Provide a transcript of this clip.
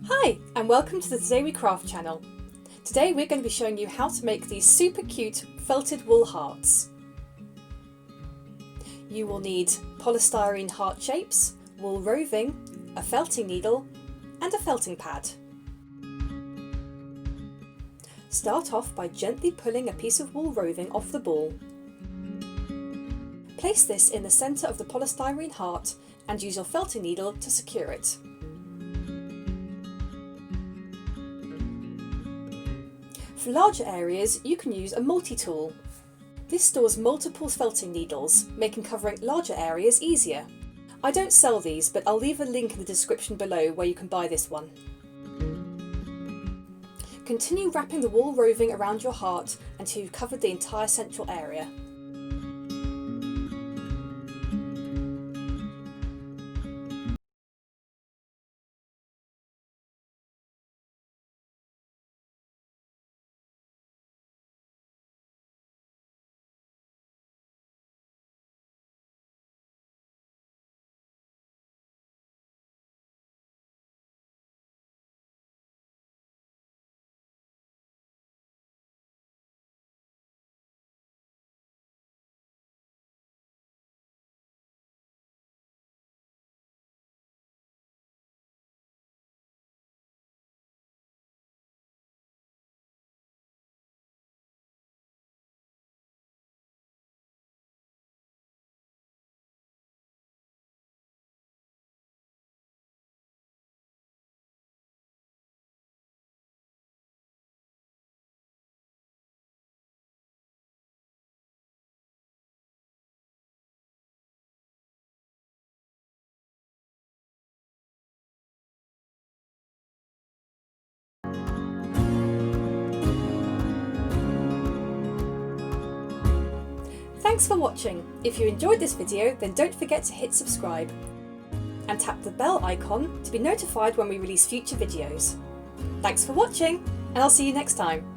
Hi, and welcome to the Today We Craft channel. Today we're going to be showing you how to make these super cute felted wool hearts. You will need polystyrene heart shapes, wool roving, a felting needle, and a felting pad. Start off by gently pulling a piece of wool roving off the ball. Place this in the centre of the polystyrene heart and use your felting needle to secure it. For larger areas, you can use a multi-tool. This stores multiple felting needles, making covering larger areas easier. I don't sell these, but I'll leave a link in the description below where you can buy this one. Continue wrapping the wool roving around your heart until you've covered the entire central area. Thanks for watching. If you enjoyed this video, then don't forget to hit subscribe and tap the bell icon to be notified when we release future videos. Thanks for watching, and I'll see you next time.